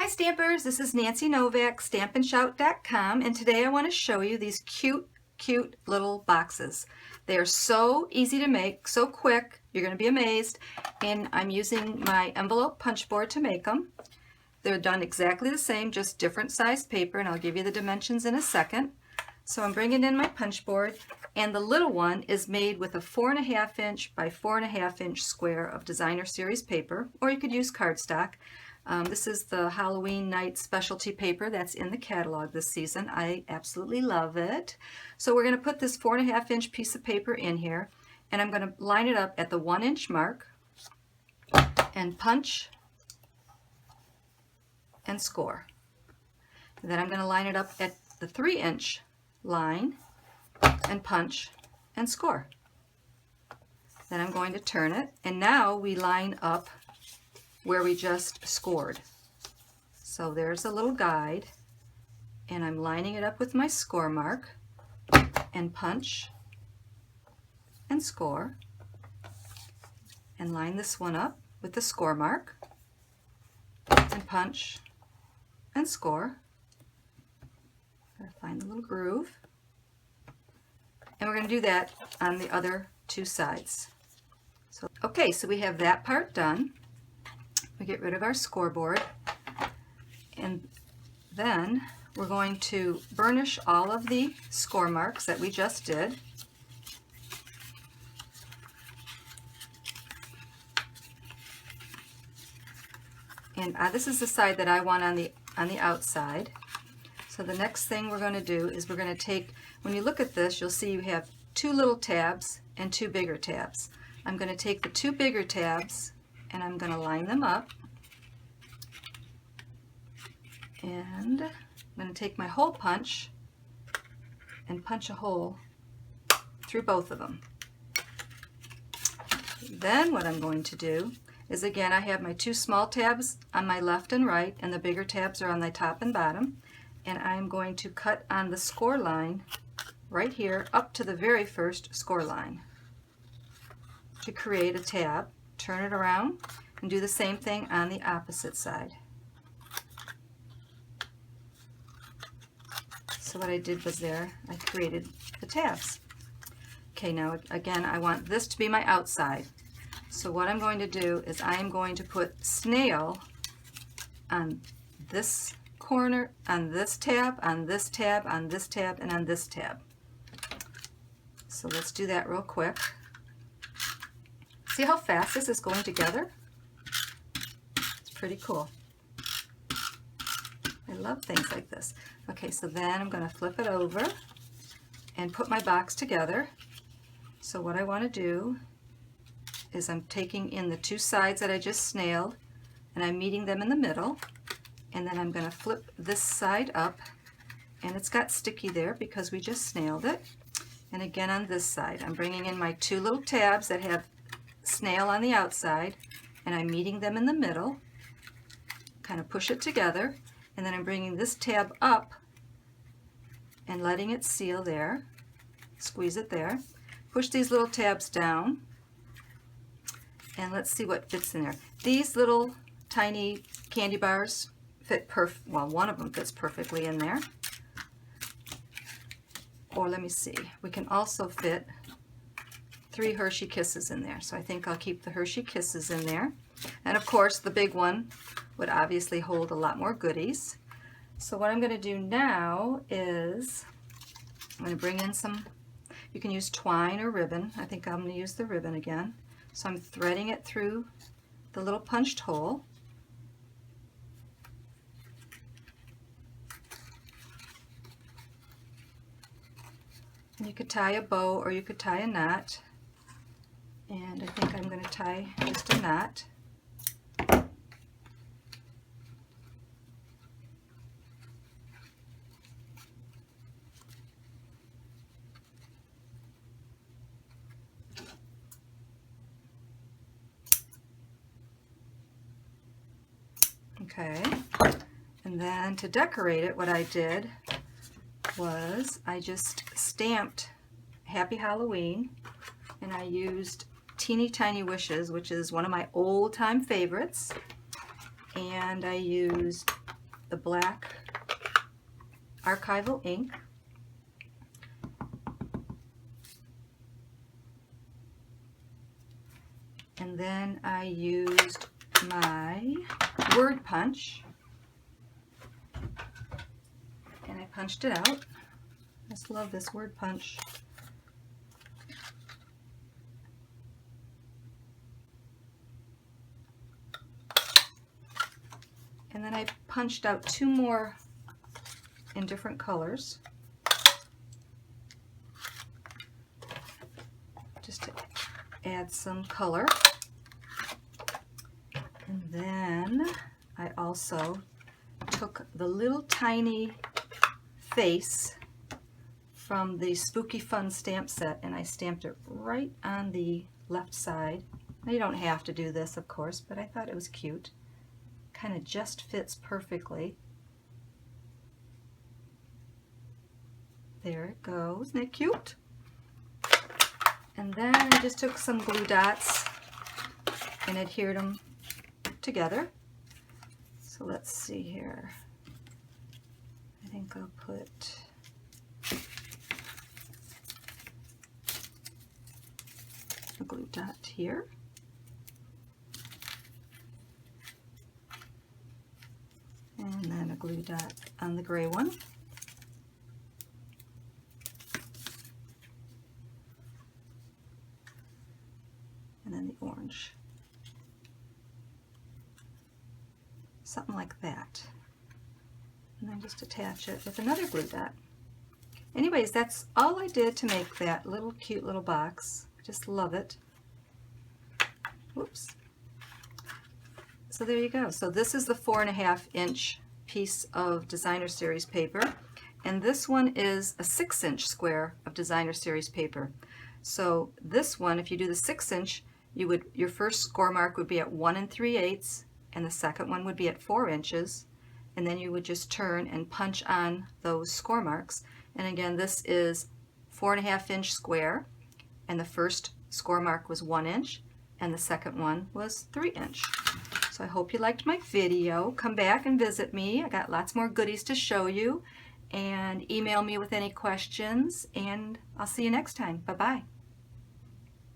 Hi Stampers, this is Nancy Novak, stampandshout.com, and today I want to show you these cute little boxes. They are so easy to make, so quick, you're going to be amazed, and I'm using my envelope punch board to make them. They're done exactly the same, just different sized paper, and I'll give you the dimensions in a second. So I'm bringing in my punch board, and the little one is made with a 4.5 inch by 4.5 inch square of designer series paper, or you could use cardstock. This is the Halloween night specialty paper that's in the catalog this season. I absolutely love it. So we're going to put this 4.5 inch piece of paper in here, and I'm going to line it up at the 1 inch mark and punch and score. And then I'm going to line it up at the 3 inch line and punch and score. Then I'm going to turn it, and now we line up where we just scored. So there's a little guide, and I'm lining it up with my score mark and punch and score, and line this one up with the score mark and punch and score. Gotta find the little groove, and we're going to do that on the other two sides. So okay, so we have that part done. We get rid of our scoreboard, and then we're going to burnish all of the score marks that we just did. And this is the side that I want on the outside. So the next thing we're going to do is we're going to take, when you look at this, you'll see you have two little tabs and two bigger tabs. I'm going to take the two bigger tabs and I'm going to line them up, and I'm going to take my hole punch and punch a hole through both of them. Then what I'm going to do is, again, I have my two small tabs on my left and right, and the bigger tabs are on the top and bottom, and I'm going to cut on the score line right here up to the very first score line to create a tab. Turn it around and do the same thing on the opposite side. So what I did was I created the tabs. Okay, now again, I want this to be my outside. So what I'm going to do is I am going to put snail on this corner, on this tab, on this tab, on this tab, and on this tab. So let's do that real quick. See how fast this is going together? It's pretty cool. I love things like this. Okay, so then I'm going to flip it over and put my box together. So what I want to do is I'm taking in the two sides that I just snailed, and I'm meeting them in the middle, and then I'm going to flip this side up, and it's got sticky there because we just snailed it. And again on this side, I'm bringing in my two little tabs that have snail on the outside, and I'm meeting them in the middle, kind of push it together, and then I'm bringing this tab up and letting it seal there, squeeze it there, push these little tabs down, and let's see what fits in there. These little tiny candy bars fit well, one of them fits perfectly in there. Or let me see, we can also fit 3 Hershey Kisses in there. So I think I'll keep the Hershey Kisses in there. And of course the big one would obviously hold a lot more goodies. So what I'm going to do now is I'm going to bring in some, you can use twine or ribbon. I think I'm going to use the ribbon again. So I'm threading it through the little punched hole. And you could tie a bow or you could tie a knot. And I think I'm going to tie just a knot. Okay, and then to decorate it, what I did was I just stamped Happy Halloween, and I used Teeny Tiny Wishes, which is one of my old-time favorites, and I used the black archival ink. And then I used my word punch, and I punched it out. I just love this word punch. And then I punched out two more in different colors, just to add some color. And then I also took the little tiny face from the Spooky Fun stamp set and I stamped it right on the left side. Now you don't have to do this, of course, but I thought it was cute. Kind of just fits perfectly. There it goes. Isn't it cute? And then I just took some glue dots and adhered them together. So let's see here. I think I'll put a glue dot here. And then a glue dot on the gray one. And then the orange. Something like that. And then just attach it with another glue dot. Anyways, that's all I did to make that little cute little box. I just love it. Whoops. So there you go. So this is the 4.5 inch piece of Designer Series paper, and this one is a 6 inch square of Designer Series paper. So this one, if you do the 6 inch, your first score mark would be at 1 3/8, and the second one would be at 4 inches, and then you would just turn and punch on those score marks. And again, this is 4.5 inch square, and the first score mark was 1 inch, and the second one was 3 inch. So I hope you liked my video. Come back and visit me. I got lots more goodies to show you, and email me with any questions, and I'll see you next time. Bye-bye.